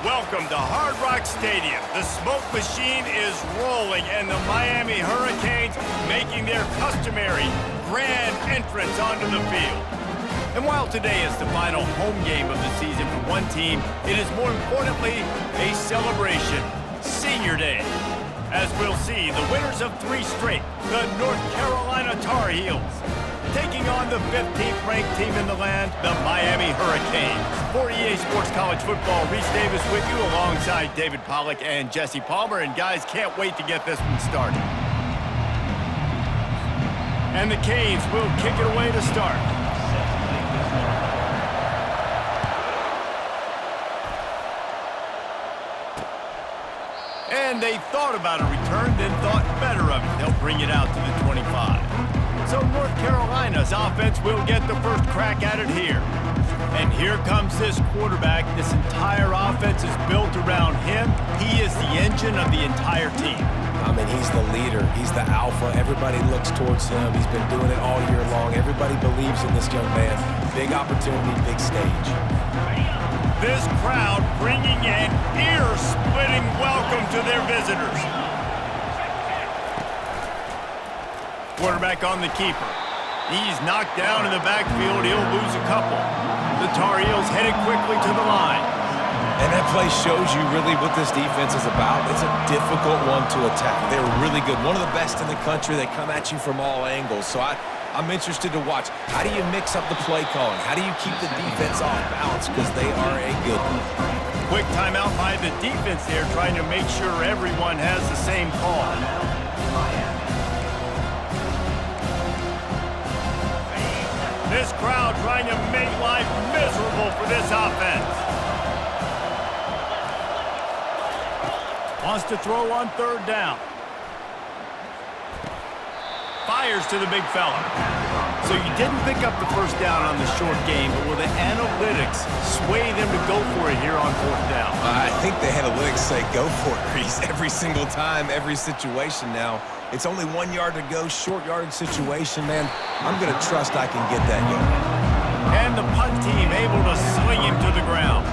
Welcome to Hard Rock Stadium. The smoke machine is rolling and the Miami Hurricanes making their customary grand entrance onto the field. And while today is the final home game of the season for one team, it is more importantly a celebration, Senior Day. As we'll see, the winners of 3 straight, the North Carolina Tar Heels, taking on the 15th ranked team in the land, the Miami Hurricanes. For EA Sports College Football, Reese Davis with you alongside David Pollack and Jesse Palmer. And guys, can't wait to get this one started. And the Canes will kick it away to start. And they thought about a return, then thought better of it. They'll bring it out to the 25. So North Carolina's offense will get the first crack at it here. And here comes this quarterback. This entire offense is built around him. He is the engine of the entire team. I mean, he's the leader. He's the alpha. Everybody looks towards him. He's been doing it all year long. Everybody believes in this young man. Big opportunity, big stage. This crowd bringing an ear-splitting welcome to their visitors. Quarterback on the keeper. He's knocked down in the backfield. He'll lose a couple. The Tar Heels headed quickly to the line. And that play shows you really what this defense is about. It's a difficult one to attack. They're really good. One of the best in the country. They come at you from all angles. So I'm interested to watch. How do you mix up the play calling? How do you keep the defense off balance? Because they are a good one. Quick timeout by the defense there, trying to make sure everyone has the same call. This crowd trying to make life miserable for this offense. Wants to throw on 3rd down. Fires to the big fella. So you didn't pick up the first down on the short game, but will the analytics sway them to go for it here on 4th down? I think the analytics say go for it, Reese. Every single time, every situation now. It's only 1 yard to go, short yardage situation, man. I'm going to trust I can get that yard. And the punt team able to sling him to the ground.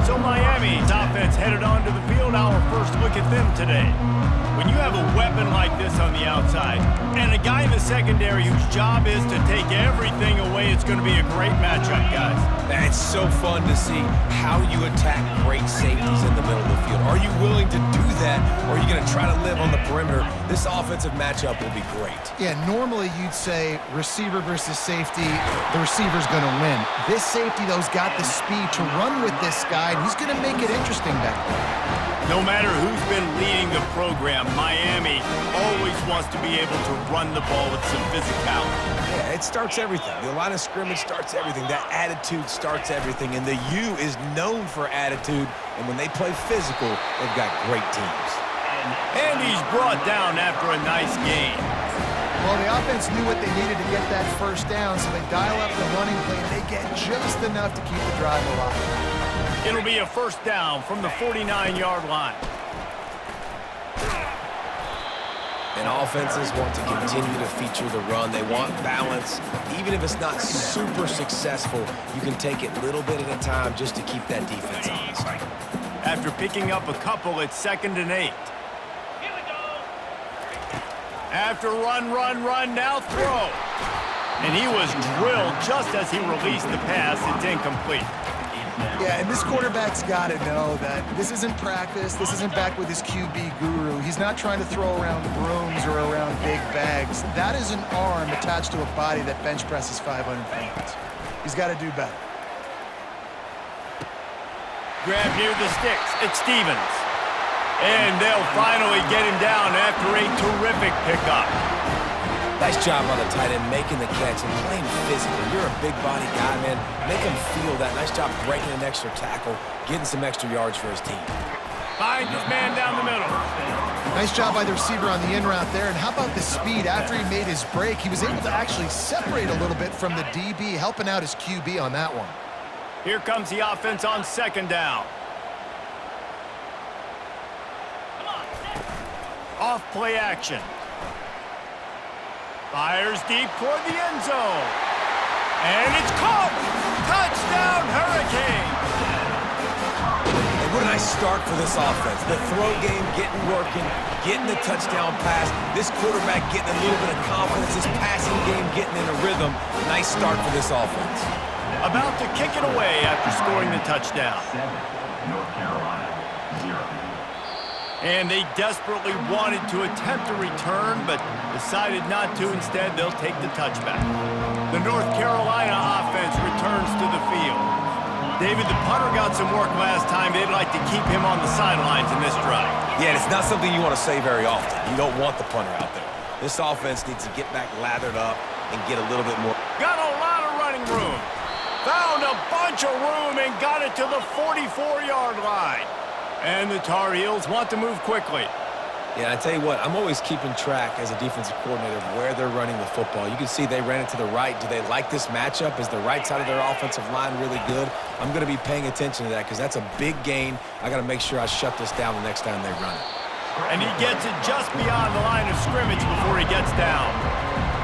So Miami's offense headed onto the field. Our first look at them today. When you have a weapon like this on the outside and a guy in the secondary whose job is to take everything away, it's going to be a great matchup, guys. It's so fun to see how you attack great safeties in the middle of the field. Are you willing to do that, or are you going to try to live on the perimeter? This offensive matchup will be great. Yeah, normally you'd say receiver versus safety, the receiver's going to win. This safety, though, has got the speed to run with this guy, and he's going to make it interesting back there. No matter who's been leading the program, Miami always wants to be able to run the ball with some physicality. Yeah, it starts everything. The line of scrimmage starts everything. That attitude starts everything. And the U is known for attitude. And when they play physical, they've got great teams. And he's brought down after a nice game. Well, the offense knew what they needed to get that first down, so they dial up the running play, and they get just enough to keep the drive alive. It'll be a first down from the 49-yard line. And offenses want to continue to feature the run. They want balance. Even if it's not super successful, you can take it little bit at a time just to keep that defense honest. After picking up a couple, it's 2nd and 8. After run, now throw. And he was drilled just as he released the pass. It's incomplete. Yeah, and this quarterback's got to know that this isn't practice. This isn't back with his QB guru. He's not trying to throw around brooms or around big bags. That is an arm attached to a body that bench presses 500 pounds. He's got to do better. Grab near the sticks. It's Stevens. And they'll finally get him down after a terrific pickup. Nice job on the tight end making the catch and playing physical. You're a big body guy, man. Make him feel that. Nice job breaking an extra tackle, getting some extra yards for his team. Finds his man down the middle. Nice job by the receiver on the in route there. And how about the speed after he made his break? He was able to actually separate a little bit from the DB, helping out his QB on that one. Here comes the offense on 2nd down. Off play action. Fires deep toward the end zone. And it's caught! Touchdown, Hurricanes! And what a nice start for this offense. The throw game getting working, getting the touchdown pass. This quarterback getting a little bit of confidence. This passing game getting in a rhythm. Nice start for this offense. About to kick it away after scoring the touchdown. North Carolina, 0. And they desperately wanted to attempt a return, but decided not to. Instead, they'll take the touchback. The North Carolina offense returns to the field. David, the punter got some work last time. They'd like to keep him on the sidelines in this drive. Yeah, and it's not something you want to say very often. You don't want the punter out there. This offense needs to get back lathered up and get a little bit more. Got a lot of running room. Found a bunch of room and got it to the 44-yard line. And the Tar Heels want to move quickly. Yeah, I tell you what, I'm always keeping track as a defensive coordinator of where they're running the football. You can see they ran it to the right. Do they like this matchup? Is the right side of their offensive line really good? I'm going to be paying attention to that because that's a big gain. I got to make sure I shut this down the next time they run it. And he gets it just beyond the line of scrimmage before he gets down.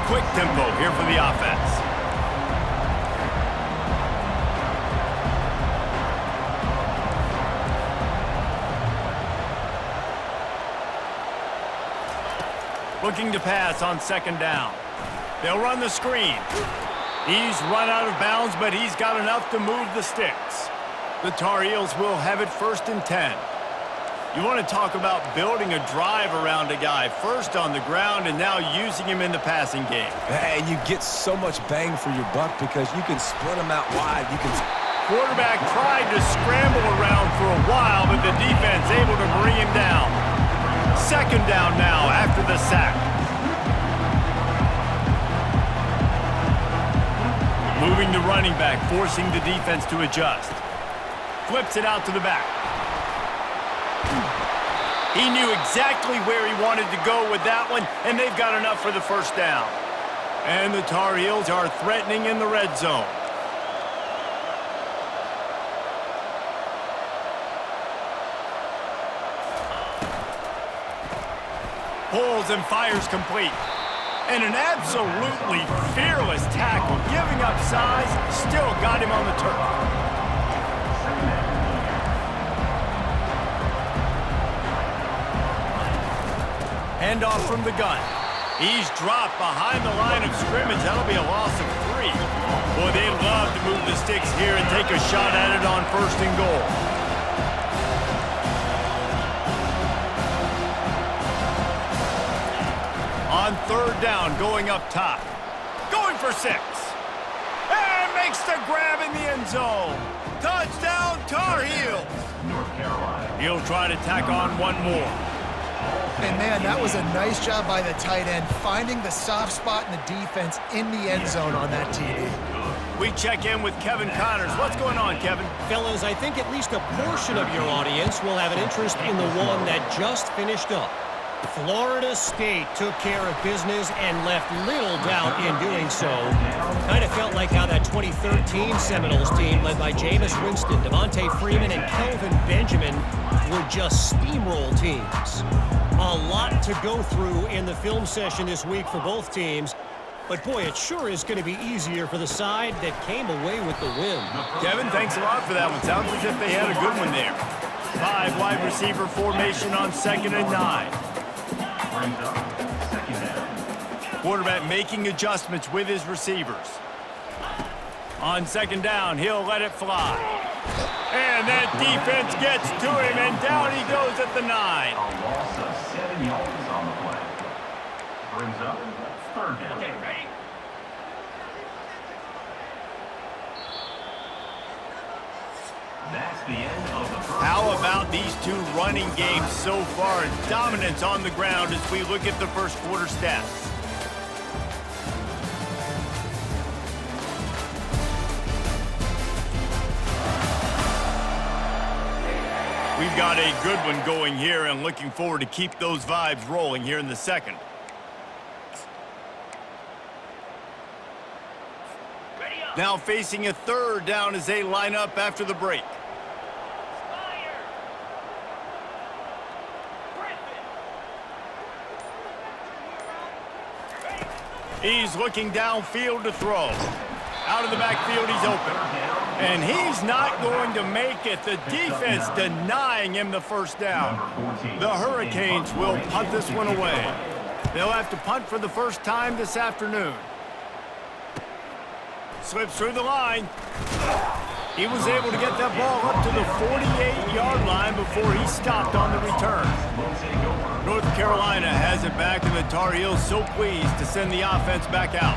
Quick tempo here for the offense. Looking to pass on second down. They'll run the screen. He's run out of bounds, but he's got enough to move the sticks. The Tar Heels will have it 1st and 10. You want to talk about building a drive around a guy, first on the ground and now using him in the passing game. And you get so much bang for your buck because you can split them out wide. You can. Quarterback tried to scramble around for a while, but the defense able to bring him down. Second down now after the sack. Moving the running back, forcing the defense to adjust. Flips it out to the back. He knew exactly where he wanted to go with that one, and they've got enough for the first down. And the Tar Heels are threatening in the red zone. Pulls and fires complete. And an absolutely fearless tackle, giving up size, still got him on the turf. Handoff from the gun. He's dropped behind the line of scrimmage. That'll be a loss of 3. Boy, they'd love to move the sticks here and take a shot at it on 1st and goal. On 3rd down, going up top. Going for 6. And makes the grab in the end zone. Touchdown, Tar Heels. North Carolina. He'll try to tack on one more. And, man, that was a nice job by the tight end, finding the soft spot in the defense in the end zone on that TD. We check in with Kevin Connors. What's going on, Kevin? Fellas, I think at least a portion of your audience will have an interest in the one that just finished up. Florida State took care of business and left little doubt in doing so. Kind of felt like how that 2013 Seminoles team led by Jameis Winston, Devontae Freeman, and Kelvin Benjamin were just steamroll teams. A lot to go through in the film session this week for both teams. But, boy, it sure is going to be easier for the side that came away with the win. Kevin, thanks a lot for that one. Sounds as if they had a good one there. 5 wide receiver formation on 2nd and 9. Quarterback making adjustments with his receivers. On 2nd down, he'll let it fly. And that defense gets to him, and down he goes at the 9. A loss of 7 yards on the play. Brings up 3rd down. Okay, ready? That's the end of the first. How about these two running games so far? Dominance on the ground as we look at the first quarter stats. We've got a good one going here and looking forward to keep those vibes rolling here in the second. Now facing a 3rd down as they line up after the break. He's looking downfield to throw. Out of the backfield, he's open. And he's not going to make it. The defense denying him the first down. The Hurricanes will punt this one away. They'll have to punt for the first time this afternoon. Slips through the line. He was able to get that ball up to the 48-yard line before he stopped on the return. North Carolina has it back, and the Tar Heels so pleased to send the offense back out.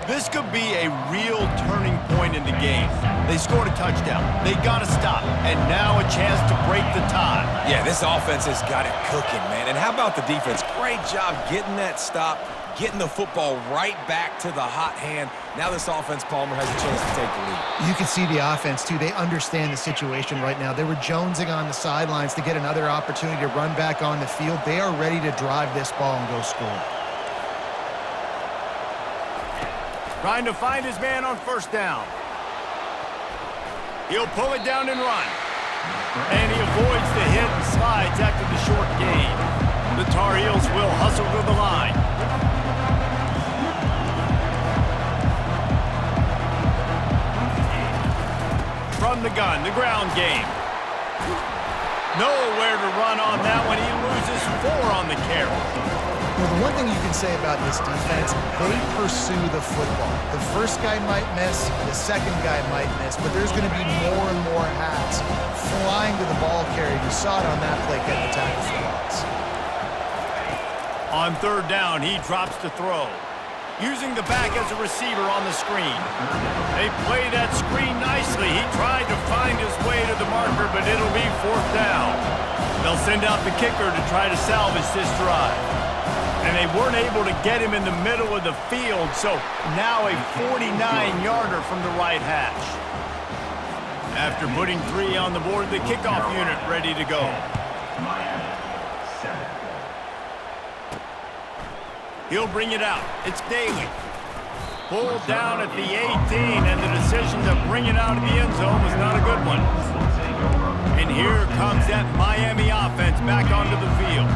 This could be a real turning point in the game. They scored a touchdown. They got to stop. And now a chance to break the tie. Yeah, this offense has got it cooking, man. And how about the defense? Great job getting that stop, getting the football right back to the hot hand. Now this offense, Palmer, has a chance to take the lead. You can see the offense, too. They understand the situation right now. They were jonesing on the sidelines to get another opportunity to run back on the field. They are ready to drive this ball and go score. Trying to find his man on first down. He'll pull it down and run. And he avoids the hit and slides after the short gain. The Tar Heels will hustle to the line. From the gun, the ground game. Nowhere to run on that one. He loses 4 on the carry. Well, the one thing you can say about this defense, they pursue the football. The first guy might miss, the second guy might miss, but there's going to be more and more hats flying to the ball carrier. You saw it on that play, getting the tackle for loss. On third down, he drops to throw. Using the back as a receiver on the screen. They play that screen nicely. He tried to find his way to the marker, but it'll be fourth down. They'll send out the kicker to try to salvage this drive. And they weren't able to get him in the middle of the field, so now a 49-yarder from the right hash. After putting 3 on the board, the kickoff unit ready to go. He'll bring it out. It's Daly. Pulled down at the 18, and the decision to bring it out of the end zone was not a good one. And here comes that Miami offense back onto the field.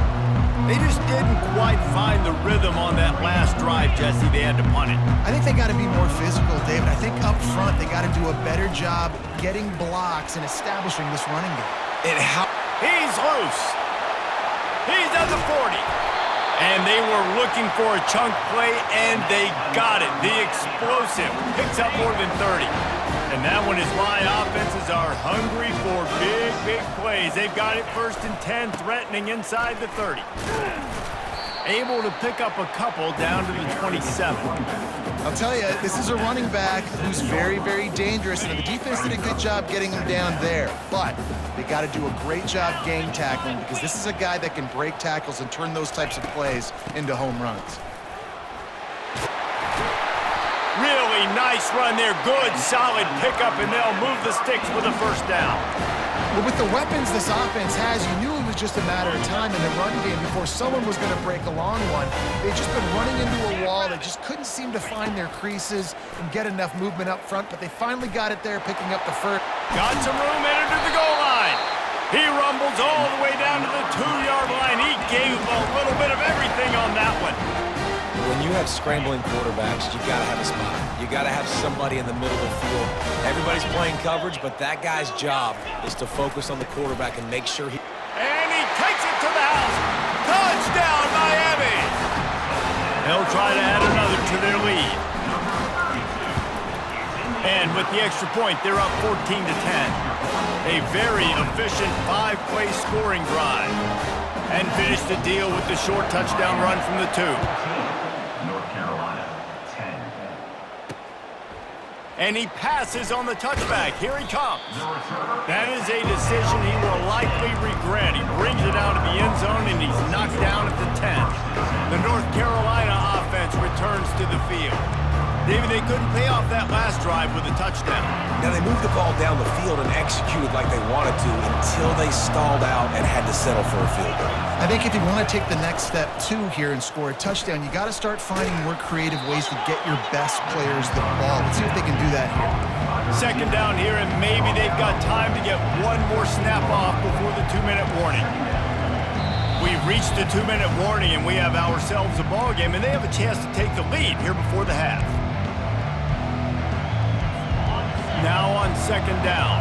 They just didn't quite find the rhythm on that last drive, Jesse. They had to punt it. I think they got to be more physical, David. I think up front they got to do a better job getting blocks and establishing this running game. He's loose. He's at the 40. And they were looking for a chunk play, and they got it. The explosive picks up more than 30. And that one is why offenses are hungry for big, big plays. They've got it 1st and 10, threatening inside the 30. Able to pick up a couple down to the 27. I'll tell you, this is a running back who's very, very dangerous, and the defense did a good job getting him down there. But they got to do a great job gang tackling, because this is a guy that can break tackles and turn those types of plays into home runs. Really nice run there. Good, solid pickup, and they'll move the sticks with a first down. Well, with the weapons this offense has, you knew it was just a matter of time in the run game before someone was going to break a long one. They've just been running into a wall. They just couldn't seem to find their creases and get enough movement up front, but they finally got it there, picking up the first. Got some room, headed to the goal line. He rumbles all the way down to the 2-yard line. He gave a little bit of everything on that one. When you have scrambling quarterbacks, you got to have a spot. You got to have somebody in the middle of the field. Everybody's playing coverage, but that guy's job is to focus on the quarterback and make sure he... And he takes it to the house. Touchdown, Miami! They'll try to add another to their lead. And with the extra point, they're up 14-10. A very efficient 5-play scoring drive. And finish the deal with the short touchdown run from the 2. North Carolina, 10. And he passes on the touchback. Here he comes. That is a decision he will likely regret. He brings it out of the end zone, and he's knocked down at the 10. The North Carolina offense returns to the field. David, they couldn't pay off that last drive with a touchdown. Now, they moved the ball down the field and executed like they wanted to until they stalled out and had to settle for a field goal. I think if you want to take the next step, too, here and score a touchdown, you got to start finding more creative ways to get your best players the ball. Let's see if they can do that here. Second down here, and maybe they've got time to get one more snap off before the 2-minute warning. We've reached the 2-minute warning, and we have ourselves a ball game, and they have a chance to take the lead here before the half. Now on second down.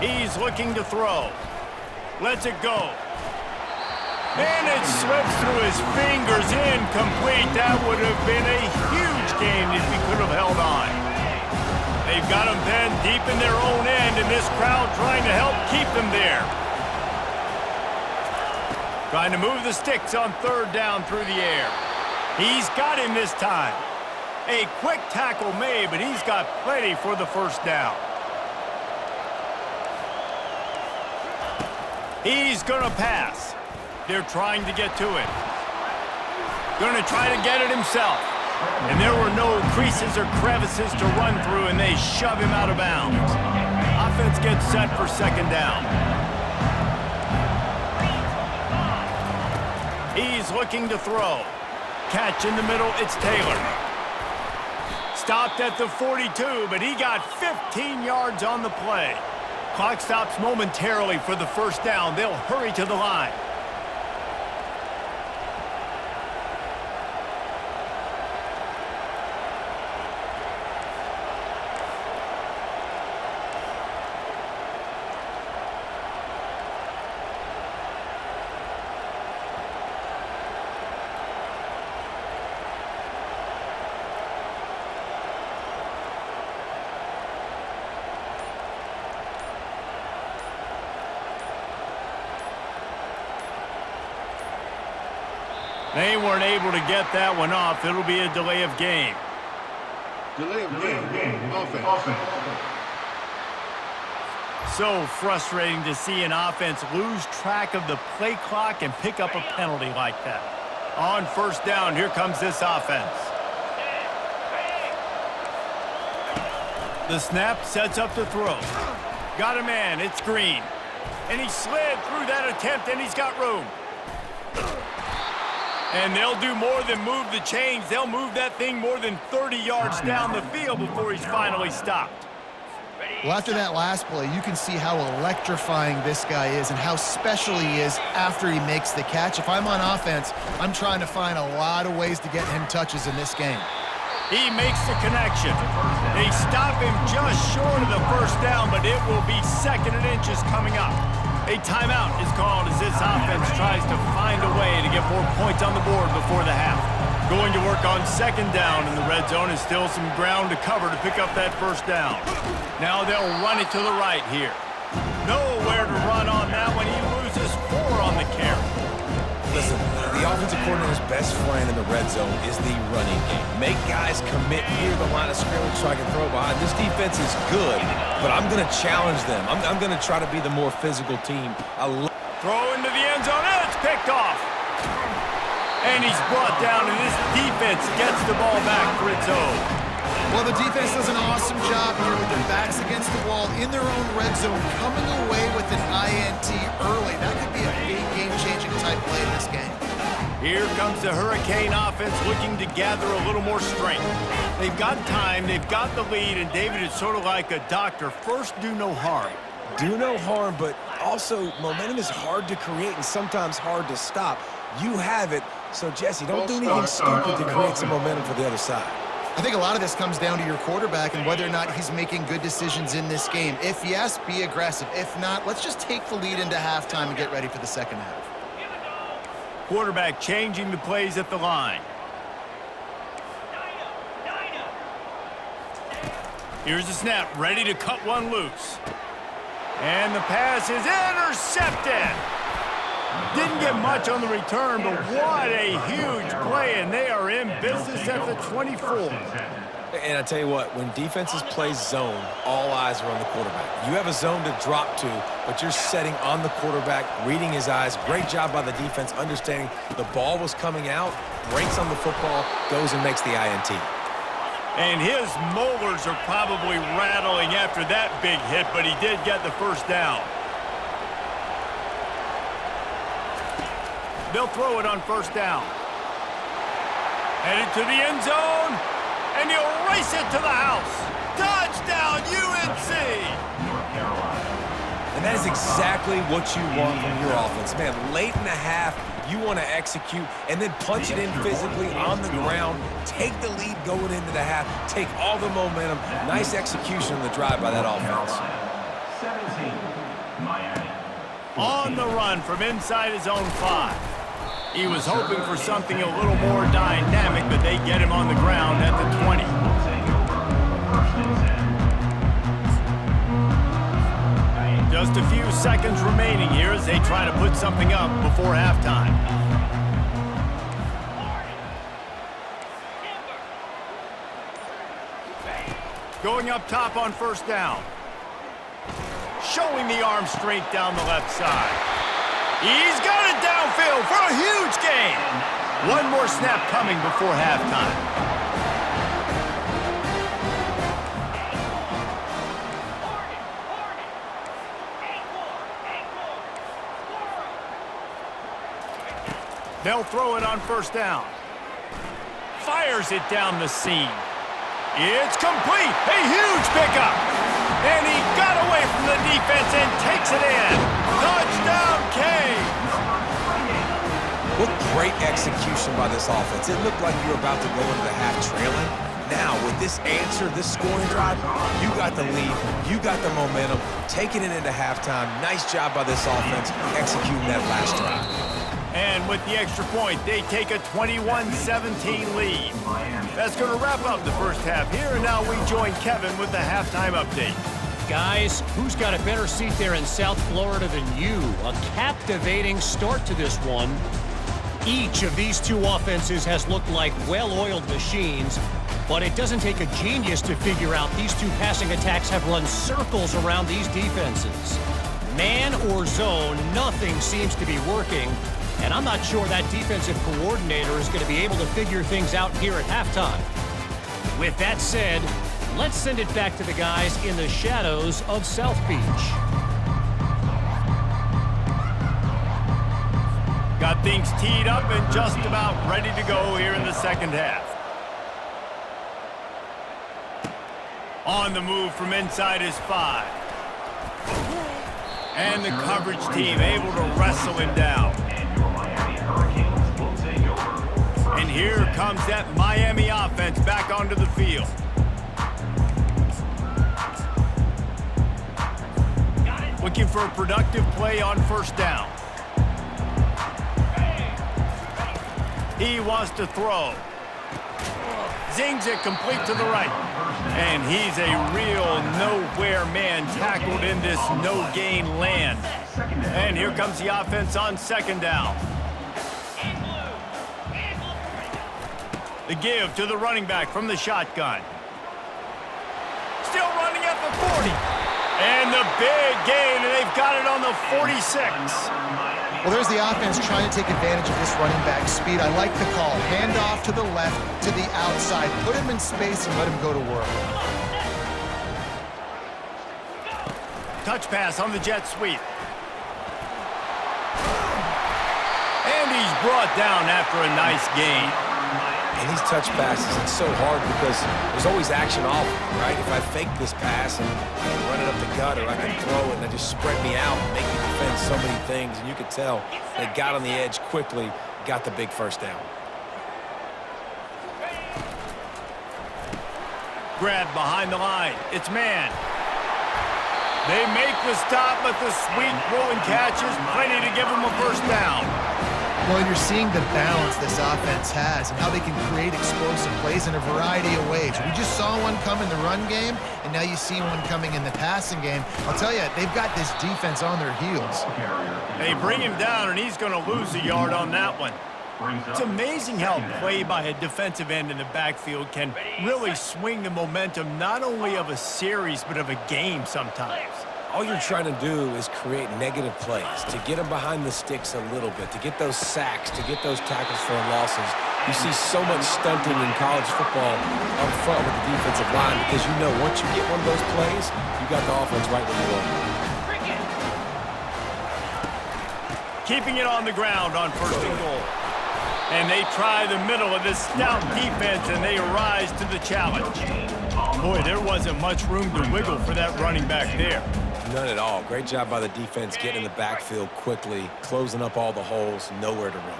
He's looking to throw. Lets it go. And it slips through his fingers, incomplete. That would have been a huge gain if he could have held on. They've got him pinned deep in their own end, and this crowd trying to help keep them there. Trying to move the sticks on third down through the air. He's got him this time. A quick tackle made, but he's got plenty for the first down. He's going to pass. They're trying to get to it. Going to try to get it himself. And there were no creases or crevices to run through, and they shove him out of bounds. Offense gets set for second down. He's looking to throw. Catch in the middle, it's Taylor. Stopped at the 42, but he got 15 yards on the play. Clock stops momentarily for the first down. They'll hurry to the line. They weren't able to get that one off. It'll be a delay of game. Delay of game. Offense. So frustrating to see an offense lose track of the play clock and pick up a penalty like that. On first down, here comes this offense. The snap sets up to throw. Got a man, it's Green. And he slid through that attempt, and he's got room. And they'll do more than move the chains. They'll move that thing more than 30 yards down the field before he's finally stopped. Well, after that last play, you can see how electrifying this guy is and how special he is after he makes the catch. If I'm on offense, I'm trying to find a lot of ways to get him touches in this game. He makes the connection. They stop him just short of the first down, but it will be second and inches coming up. A timeout is called as this offense tries to find a way to get more points on the board before the half. Going to work on second down in the red zone, is still some ground to cover to pick up that first down. Now they'll run it to the right here. Nowhere to run on that one. He loses 4 on the carry. Listen, the offensive coordinator's best friend in the red zone is the running game. Make guys commit near the line of scrimmage so I can throw behind. This defense is good, but I'm going to challenge them. I'm going to try to be the more physical team. Throw into the end zone, and it's picked off. And he's brought down, and this defense gets the ball back for its own. Well, the defense does an awesome job here with their backs against the wall in their own red zone, coming away with an INT early. That could be a big game-changing type play in this game. Here comes the Hurricane offense looking to gather a little more strength. They've got time, they've got the lead, and David is sort of like a doctor. First, do no harm. Do no harm, but also momentum is hard to create and sometimes hard to stop. You have it, so Jesse, don't do anything stupid to create some momentum for the other side. I think a lot of this comes down to your quarterback and whether or not he's making good decisions in this game. If yes, be aggressive. If not, let's just take the lead into halftime and get ready for the second half. Quarterback changing the plays at the line. Here's the snap, ready to cut one loose. And the pass is intercepted. Didn't get much on the return, but what a huge play, and they are in business at the 24. And I tell you what, when defenses play zone, all eyes are on the quarterback. You have a zone to drop to, but you're setting on the quarterback, reading his eyes. Great job by the defense, understanding the ball was coming out, breaks on the football, goes and makes the INT. And his molars are probably rattling after that big hit, but he did get the first down. They'll throw it on first down. Headed to the end zone, and he'll race it to the house. Touchdown, UNC! And That is exactly what you want from your offense. Man, late in the half, you want to execute and then punch it in physically on the ground, take the lead going into the half, take all the momentum. Nice execution on the drive by that offense. 17, Miami. On the run from inside his own 5. He was hoping for something a little more dynamic, but they get him on the ground at the 20. Just a few seconds remaining here as they try to put something up before halftime. Going up top on first down. Showing the arm strength down the left side. He's got it downfield for a huge gain. One more snap coming before halftime. They'll throw it on first down. Fires it down the seam. It's complete. A huge pickup. And he got away from the defense and takes it in. Touchdown, Kane. What great execution by this offense. It looked like you were about to go into the half trailing. Now, with this answer, this scoring drive, you got the lead, you got the momentum, taking it into halftime. Nice job by this offense executing that last drive. And with the extra point, they take a 21-17 lead. That's going to wrap up the first half here, and now we join Kevin with the halftime update. Guys, who's got a better seat there in South Florida than you? A captivating start to this one. Each of these two offenses has looked like well-oiled machines, but it doesn't take a genius to figure out these two passing attacks have run circles around these defenses. Man or zone, nothing seems to be working. And I'm not sure that defensive coordinator is going to be able to figure things out here at halftime. With that said, let's send it back to the guys in the shadows of South Beach. Got things teed up and just about ready to go here in the second half. On the move from inside his 5. And the coverage team able to wrestle him down. And here comes that Miami offense back onto the field. Looking for a productive play on first down. He wants to throw. Zings it complete to the right. And he's a real nowhere man tackled in this no-gain land. And here comes the offense on second down. The give to the running back from the shotgun. Still running at the 40. And the big gain, and they've got it on the 46. Well, there's the offense trying to take advantage of this running back speed. I like the call. Hand off to the left, to the outside. Put him in space and let him go to work. Touch pass on the jet sweep. And he's brought down after a nice gain. And these touch passes, it's so hard because there's always action off, right? If I fake this pass and I can run it up the gut or I can throw it and they just spread me out and make me defend so many things. And you could tell they got on the edge quickly, got the big first down. Grab behind the line. It's man. They make the stop, but the sweet throw and catch is plenty to give them a first down. Well, you're seeing the balance this offense has and how they can create explosive plays in a variety of ways. We just saw one come in the run game, and now you see one coming in the passing game. I'll tell you, they've got this defense on their heels. They bring him down, and he's going to lose a yard on that one. It's amazing how play by a defensive end in the backfield can really swing the momentum not only of a series, but of a game sometimes. All you're trying to do is create negative plays, to get them behind the sticks a little bit, to get those sacks, to get those tackles for losses. You see so much stunting in college football up front with the defensive line because you know once you get one of those plays, you got the offense right where you want it. Keeping it on the ground on first and goal. And they try the middle of this stout defense, and they rise to the challenge. Boy, there wasn't much room to wiggle for that running back there. None at all. Great job by the defense getting in the backfield quickly, closing up all the holes, nowhere to run.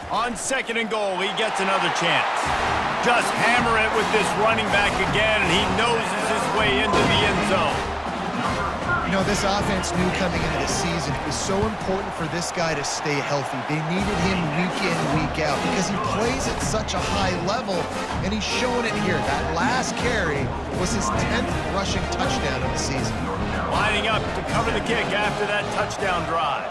On 2nd and goal, he gets another chance. Just hammer it with this running back again, and he noses his way into the end zone. You know, this offense knew coming into the season it was so important for this guy to stay healthy. They needed him week in, week out because he plays at such a high level, and he's showing it here. That last carry was his 10th rushing touchdown of the season. Lining up to cover the kick after that touchdown drive.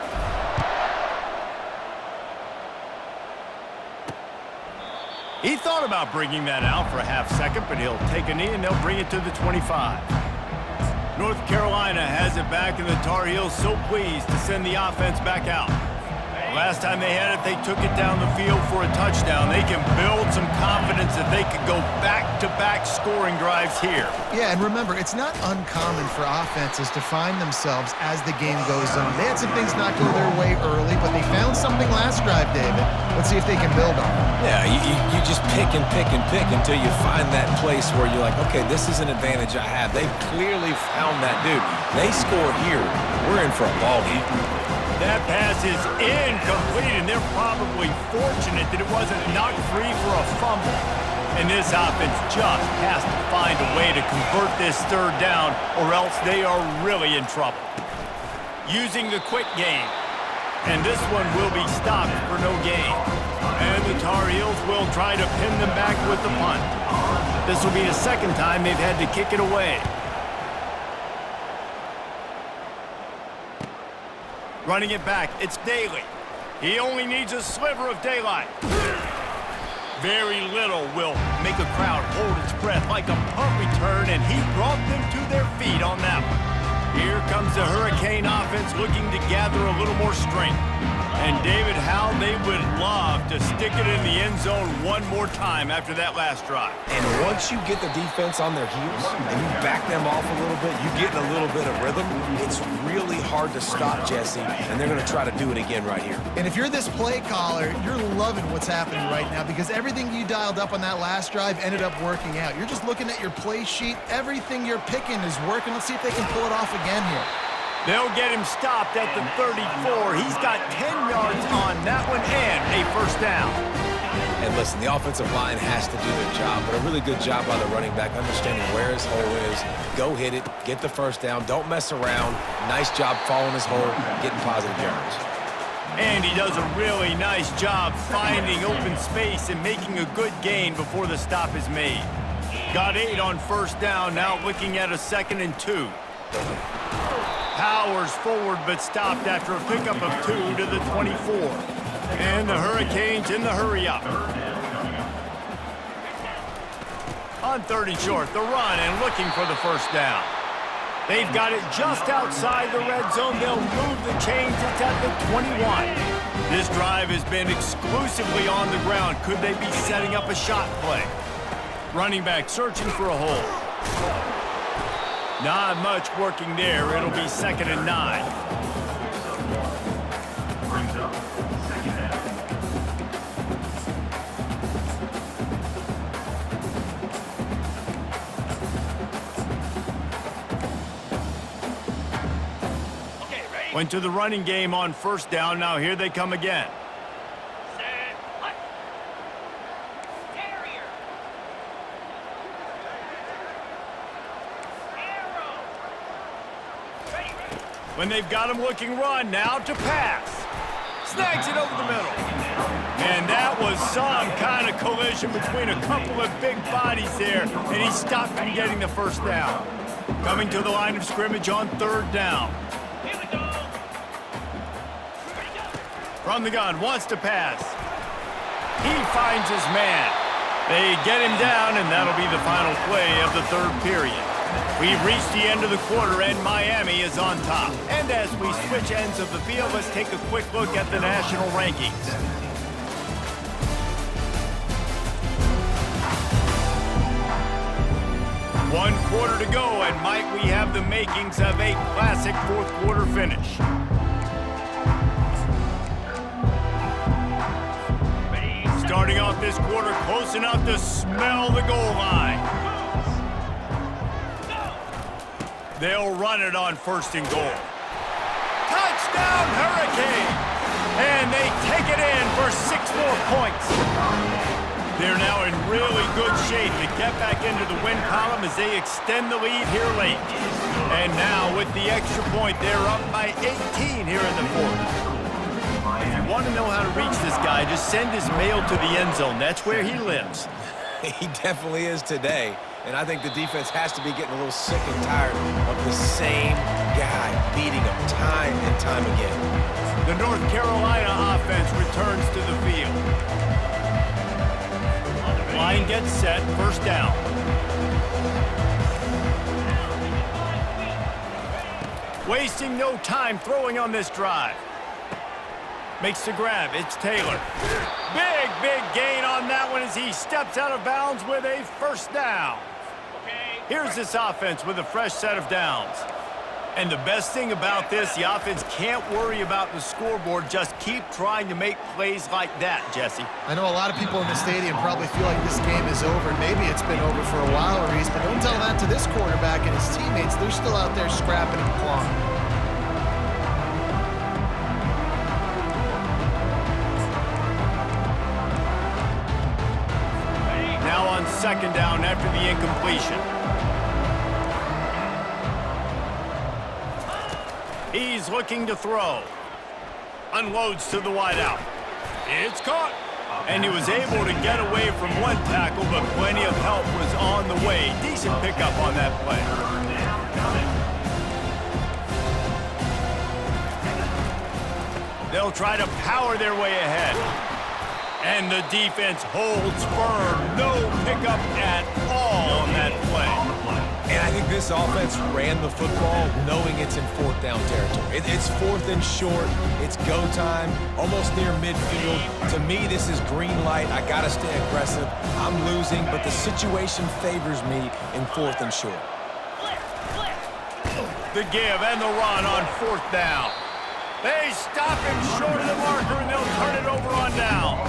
He thought about bringing that out for a half second, but he'll take a knee and they'll bring it to the 25. North Carolina has it back, and the Tar Heels so pleased to send the offense back out. Last time they had it, they took it down the field for a touchdown. They can build some confidence that they could go back-to-back scoring drives here. Yeah, and remember, it's not uncommon for offenses to find themselves as the game goes on. They had some things not go their way early, but they found something last drive, David. Let's see if they can build on it. Yeah, you just pick and pick and pick until you find that place where you're like, okay, this is an advantage I have. They clearly found that dude. They score here, we're in for a ball game. That pass is incomplete, and they're probably fortunate that it wasn't knocked free for a fumble. And this offense just has to find a way to convert this 3rd down, or else they are really in trouble. Using the quick game, and this one will be stopped for no gain. And the Tar Heels will try to pin them back with the punt. This will be the 2nd time they've had to kick it away. Running it back, it's Daly. He only needs a sliver of daylight. Very little will make a crowd hold its breath like a punt return, and he brought them to their feet on that one. Here comes the Hurricane offense looking to gather a little more strength. And David, how they would love to stick it in the end zone one more time after that last drive. And once you get the defense on their heels and you back them off a little bit, you get in a little bit of rhythm, it's really hard to stop, Jesse, and they're going to try to do it again right here. And if you're this play caller, you're loving what's happening right now because everything you dialed up on that last drive ended up working out. You're just looking at your play sheet. Everything you're picking is working. Let's see if they can pull it off again here. They'll get him stopped at the 34. He's got 10 yards on that one and a 1st down. And listen, the offensive line has to do their job, but a really good job by the running back understanding where his hole is. Go hit it, get the 1st down, don't mess around. Nice job following his hole, getting positive yards. And he does a really nice job finding open space and making a good gain before the stop is made. Got 8 on 1st down, now looking at a 2nd and 2. Powers forward but stopped after a pickup of 2 to the 24. And the Hurricanes in the hurry-up. On 3rd and short, the run and looking for the 1st down. They've got it just outside the red zone. They'll move the chains. It's at the 21. This drive has been exclusively on the ground. Could they be setting up a shot play? Running back searching for a hole. Not much working there. It'll be 2nd and 9. Brings up 2nd down. Went to the running game on 1st down. Now here they come again. When they've got him looking run, now to pass. Snags it over the middle. And that was some kind of collision between a couple of big bodies there, and he stopped from getting the 1st down. Coming to the line of scrimmage on 3rd down. From the gun, wants to pass. He finds his man. They get him down, and that'll be the final play of the 3rd period. We've reached the end of the quarter, and Miami is on top. And as we switch ends of the field, let's take a quick look at the national rankings. One quarter to go, and might we have the makings of a classic 4th quarter finish. Starting off this quarter close enough to smell the goal line. They'll run it on 1st and goal. Touchdown, Hurricane! And they take it in for 6 more points. They're now in really good shape to get back into the win column as they extend the lead here late. And now with the extra point, they're up by 18 here in the 4th. If you want to know how to reach this guy, just send his mail to the end zone. That's where he lives. He definitely is today. And I think the defense has to be getting a little sick and tired of the same guy beating them time and time again. The North Carolina offense returns to the field. Line gets set, 1st down. Wasting no time throwing on this drive. Makes the grab, it's Taylor. Big gain on that one as he steps out of bounds with a 1st down. Here's this offense with a fresh set of downs. And the best thing about this, the offense can't worry about the scoreboard. Just keep trying to make plays like that, Jesse. I know a lot of people in the stadium probably feel like this game is over. Maybe it's been over for a while, Reese, but don't tell that to this quarterback and his teammates. They're still out there scrapping and clawing. Now on 2nd down after the incompletion. He's looking to throw. Unloads to the wideout. It's caught. And he was able to get away from one tackle, but plenty of help was on the way. Decent pickup on that play. They'll try to power their way ahead. And the defense holds firm. No pickup at all on that play. And I think this offense ran the football knowing it's in 4th down territory. It's 4th and short. It's go time, almost near midfield. To me, this is green light. I got to stay aggressive. I'm losing, but the situation favors me in 4th and short. The give and the run on 4th down. They stop him short of the marker, and they'll turn it over on down.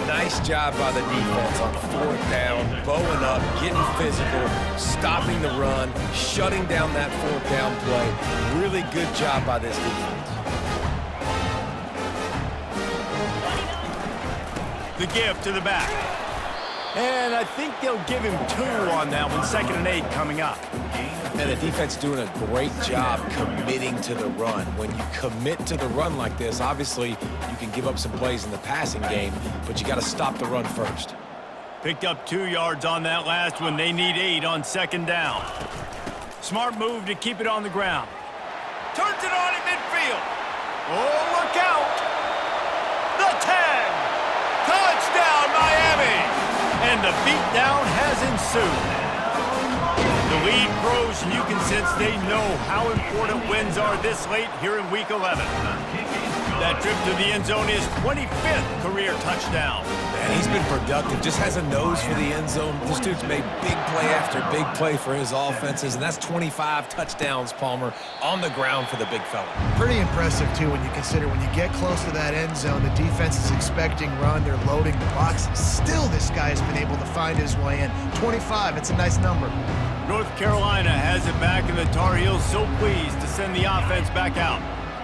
Nice job by the defense on 4th down, bowing up, getting physical, stopping the run, shutting down that 4th down play. Really good job by this defense. The give to the back. And I think they'll give him 2 on that one. 2nd and 8 coming up. And the defense doing a great job committing to the run. When you commit to the run like this, obviously you can give up some plays in the passing game, but you got to stop the run first. Picked up 2 yards on that last one. They need 8 on 2nd down. Smart move to keep it on the ground. Turns it on in midfield. Oh, look out. The 10. Touchdown, Miami. And the beatdown has ensued. The lead grows, and you can sense they know how important wins are this late here in Week 11. That trip to the end zone is 25th career touchdown. Man, he's been productive, just has a nose for the end zone. This dude's made big play after big play for his offenses, and that's 25 touchdowns, Palmer, on the ground for the big fella. Pretty impressive, too, when you consider when you get close to that end zone, the defense is expecting run, they're loading the box. Still, this guy has been able to find his way in. 25, it's a nice number. North Carolina has it back, and the Tar Heels so pleased to send the offense back out.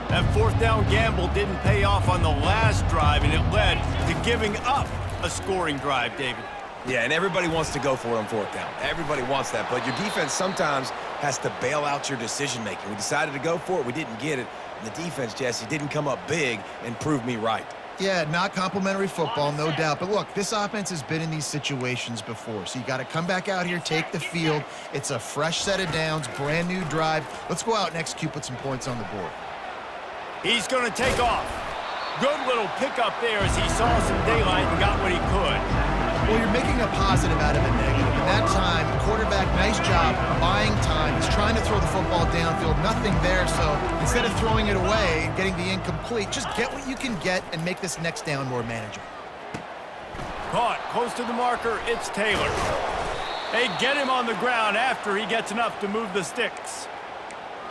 That 4th down gamble didn't pay off on the last drive, and it led to giving up a scoring drive, David. Yeah, and everybody wants to go for it on 4th down. Everybody wants that, but your defense sometimes has to bail out your decision-making. We decided to go for it. We didn't get it. And the defense, Jesse, didn't come up big and prove me right. Yeah, not complimentary football, no doubt. But look, this offense has been in these situations before. So you got to come back out here, take the field. It's a fresh set of downs, brand new drive. Let's go out and execute, put some points on the board. He's going to take off. Good little pickup there as he saw some daylight and got what he could. Well, you're making a positive out of a negative. And that time, quarterback, nice job buying time. He's trying to throw the football downfield. Nothing there, so instead of throwing it away and getting the incomplete, just get what you can get and make this next down more manageable. Caught close to the marker, it's Taylor. They get him on the ground after he gets enough to move the sticks.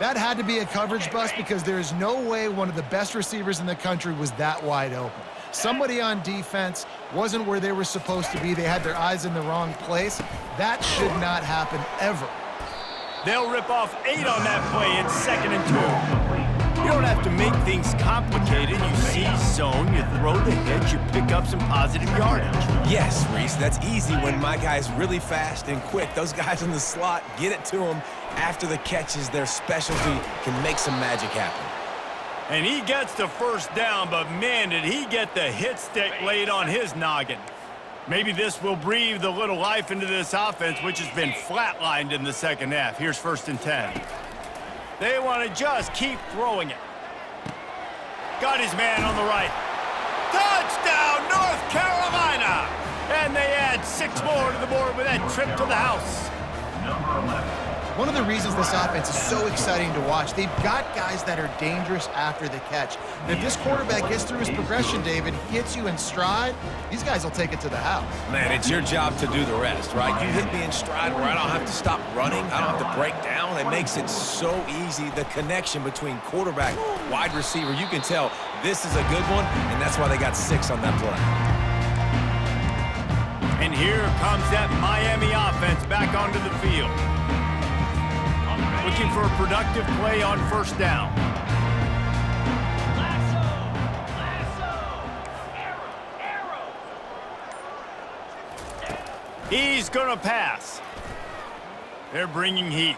That had to be a coverage bust because there is no way one of the best receivers in the country was that wide open. Somebody on defense wasn't where they were supposed to be. They had their eyes in the wrong place. That should not happen ever. They'll rip off 8 on that play. It's 2nd and 2. You don't have to make things complicated. You see zone, you throw the hitch, you pick up some positive yardage. Yes, Reese, that's easy when my guy's really fast and quick. Those guys in the slot, get it to them after the catches. Their specialty can make some magic happen. And he gets the first down, but man, did he get the hit stick laid on his noggin. Maybe this will breathe a little life into this offense, which has been flatlined in the second half. Here's 1st and 10. They want to just keep throwing it. Got his man on the right. Touchdown, North Carolina! And they add 6 more to the board with that trip to the house. Number 11. One of the reasons this offense is so exciting to watch, they've got guys that are dangerous after the catch. And if this quarterback gets through his progression, David, hits you in stride, these guys will take it to the house. Man, it's your job to do the rest, right? You hit me in stride where I don't have to stop running. I don't have to break down. It makes it so easy. The connection between quarterback, wide receiver, you can tell this is a good one, and that's why they got 6 on that play. And here comes that Miami offense back onto the field. Looking for a productive play on 1st down. He's going to pass. They're bringing heat.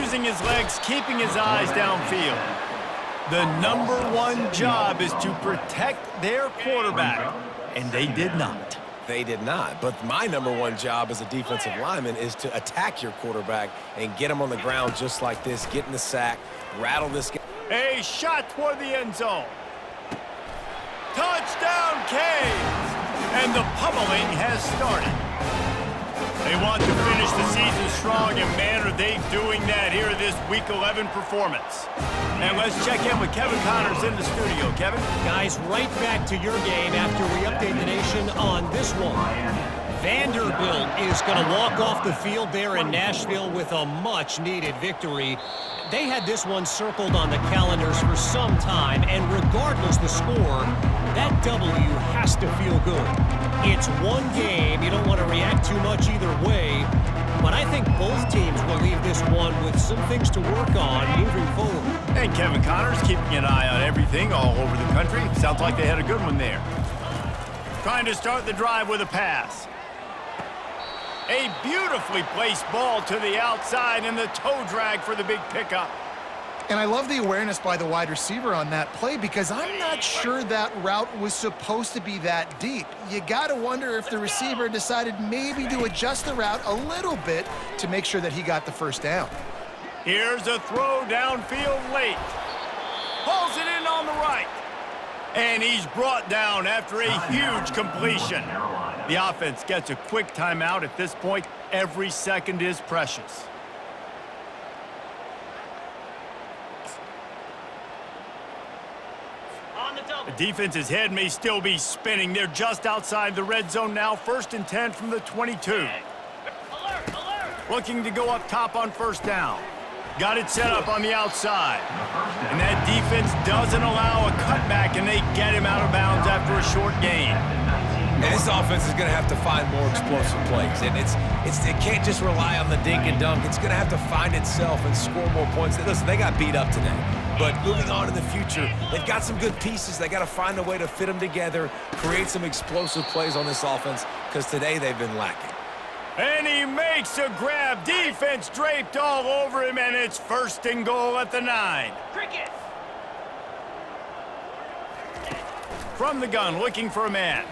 Using his legs, keeping his eyes downfield. The number 1 job is to protect their quarterback, and they did not. They did not, but my number 1 job as a defensive lineman is to attack your quarterback and get him on the ground just like this, get in the sack, rattle this guy. A shot toward the end zone. Touchdown, Canes! And the pummeling has started. They want to finish the season strong, and man, are they doing that here in this Week 11 performance. And let's check in with Kevin Connors in the studio. Kevin? Guys, right back to your game after we update the nation on this one. Vanderbilt is going to walk off the field there in Nashville with a much-needed victory. They had this one circled on the calendars for some time, and regardless the score, that W has to feel good. It's one game. You don't want to react too much either way, but I think both teams will leave this one with some things to work on moving forward. And Kevin Connors keeping an eye on everything all over the country. Sounds like they had a good one there. Trying to start the drive with a pass. A beautifully placed ball to the outside and the toe drag for the big pickup. And I love the awareness by the wide receiver on that play because I'm not sure that route was supposed to be that deep. You got to wonder if the receiver decided maybe to adjust the route a little bit to make sure that he got the first down. Here's a throw downfield late. Pulls it in on the right. And he's brought down after a huge completion. The offense gets a quick timeout at this point. Every second is precious. The defense's head may still be spinning. They're just outside the red zone now. 1st and 10 from the 22. Looking to go up top on 1st down. Got it set up on the outside. And that defense doesn't allow a cutback, and they get him out of bounds after a short gain. And this offense is going to have to find more explosive plays. And it can't just rely on the dink and dunk. It's going to have to find itself and score more points. Listen, they got beat up today. But moving on in the future, they've got some good pieces. They got to find a way to fit them together, create some explosive plays on this offense, because today they've been lacking. And he makes a grab. Defense draped all over him, and it's 1st and goal at the 9. Cricket. From the gun, looking for a man.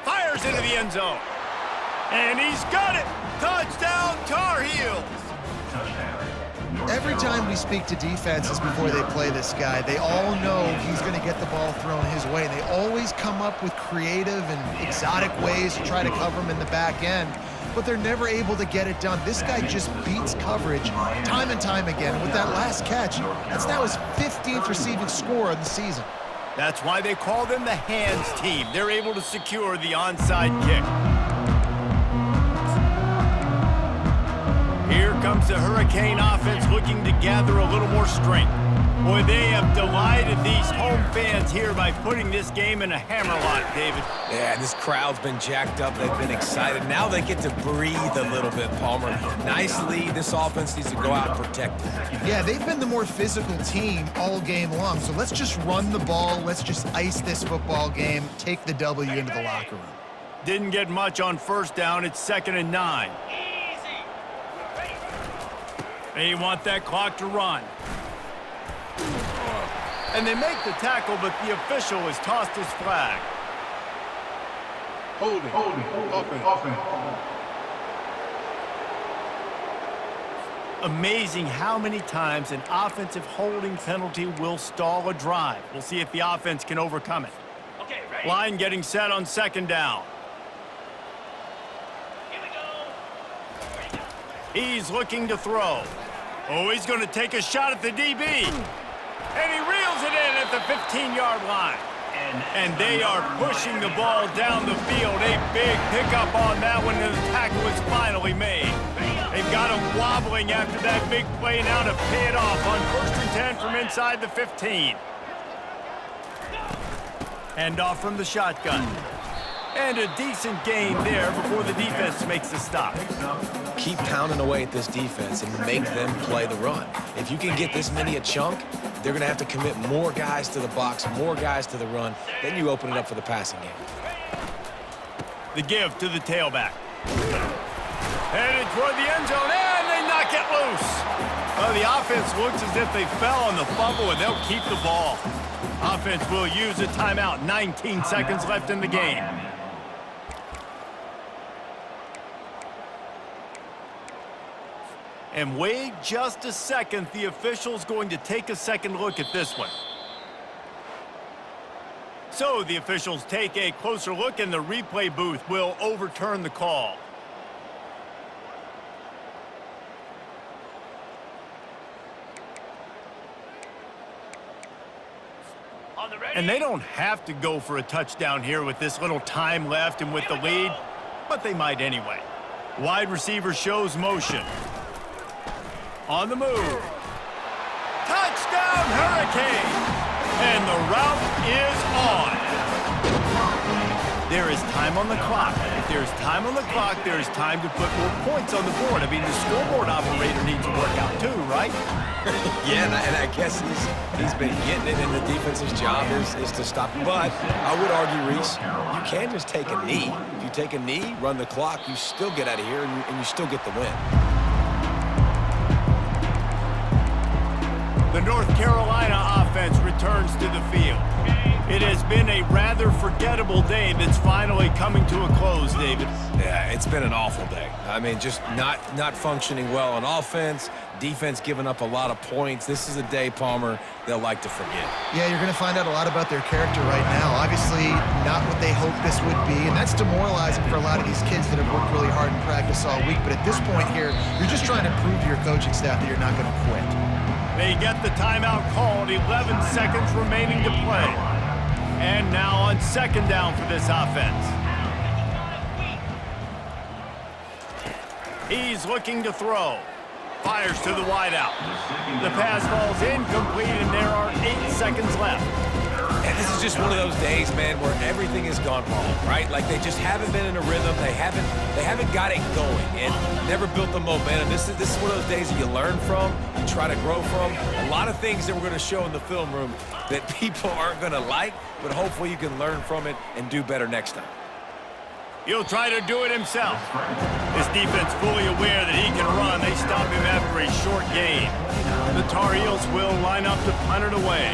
Fires into the end zone. And he's got it. Touchdown, Tar Heels. Every time we speak to defenses before they play this guy, they all know he's going to get the ball thrown his way. They always come up with creative and exotic ways to try to cover him in the back end, but they're never able to get it done. This guy just beats coverage time and time again. With that last catch, that's now his 15th receiving score of the season. That's why they call them the hands team. They're able to secure the onside kick. Here comes the Hurricane offense looking to gather a little more strength. Boy, they have delighted these home fans here by putting this game in a hammerlock, David. Yeah, this crowd's been jacked up. They've been excited. Now they get to breathe a little bit, Palmer. Nice lead. This offense needs to go out and protect it. Yeah, they've been the more physical team all game long. So let's just run the ball. Let's just ice this football game, take the W into the locker room. Didn't get much on first down. It's 2nd and 9. They want that clock to run. And they make the tackle, but the official has tossed his flag. Holding. Offense. Amazing how many times an offensive holding penalty will stall a drive. We'll see if the offense can overcome it. Okay, ready? Line getting set on 2nd down. Here we go. He's looking to throw. Oh, he's going to take a shot at the DB. And he reels it in at the 15-yard line. And they are pushing the ball down the field. A big pickup on that one, and the tackle is finally made. They've got him wobbling after that big play now to pay it off on 1st and 10 from inside the 15. Hand off from the shotgun. And a decent gain there before the defense makes the stop. Keep pounding away at this defense and make them play the run. If you can get this many a chunk, they're going to have to commit more guys to the box, more guys to the run. Then you open it up for the passing game. The give to the tailback. Headed toward the end zone, and they knock it loose. Well, the offense looks as if they fell on the fumble, and they'll keep the ball. Offense will use a timeout. 19 seconds left in the game. And wait just a second. The official's going to take a second look at this one. So the officials take a closer look, and the replay booth will overturn the call. And they don't have to go for a touchdown here with this little time left and with the lead, but they might anyway. Wide receiver shows motion. On the move. Touchdown, Hurricanes! And the route is on. There is time on the clock. If there's time on the clock, there is time to put more points on the board. I mean, the scoreboard operator needs to work out too, right? Yeah, and I guess he's been getting it, and the defense's job is to stop him. But I would argue, Reese, you can just take a knee. If you take a knee, run the clock, you still get out of here, and you still get the win. The North Carolina offense returns to the field. It has been a rather forgettable day that's finally coming to a close, David. Yeah, it's been an awful day. I mean, just not functioning well on offense, defense giving up a lot of points. This is a day, Palmer, they'll like to forget. Yeah, you're going to find out a lot about their character right now. Obviously, not what they hoped this would be, and that's demoralizing for a lot of these kids that have worked really hard in practice all week. But at this point here, you're just trying to prove to your coaching staff that you're not going to quit. They get the timeout called, 11 seconds remaining to play. And now on 2nd down for this offense. He's looking to throw. Fires to the wideout. The pass falls incomplete, and there are 8 seconds left. And this is just one of those days, man, where everything has gone wrong, right? Like they just haven't been in a rhythm. They haven't got it going and never built the momentum. This is one of those days that you learn from, you try to grow from. A lot of things that we're going to show in the film room that people aren't going to like, but hopefully you can learn from it and do better next time. He'll try to do it himself. This defense fully aware that he can run. They stop him after a short gain. The Tar Heels will line up to punt it away.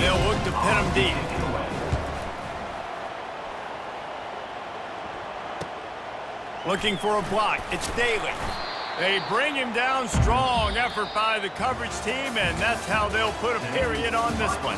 They'll look to pin him deep. Looking for a block. It's Daly. They bring him down. Strong effort by the coverage team, and that's how they'll put a period on this one.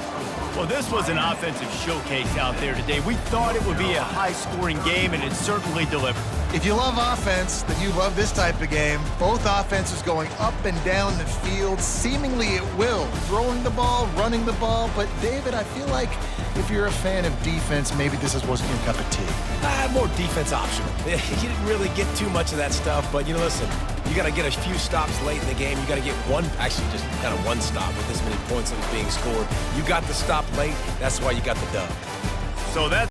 Well, this was an offensive showcase out there today. We thought it would be a high-scoring game, and it certainly delivered. If you love offense, then you love this type of game. Both offenses going up and down the field, seemingly at will. Throwing the ball, running the ball. But, David, I feel like if you're a fan of defense, maybe this wasn't your cup of tea. More defense optional. You didn't really get too much of that stuff, but, listen, you got to get a few stops late in the game. You got to get actually just kind of one stop with this many points that was being scored. You got the stop late. That's why you got the dub. So that's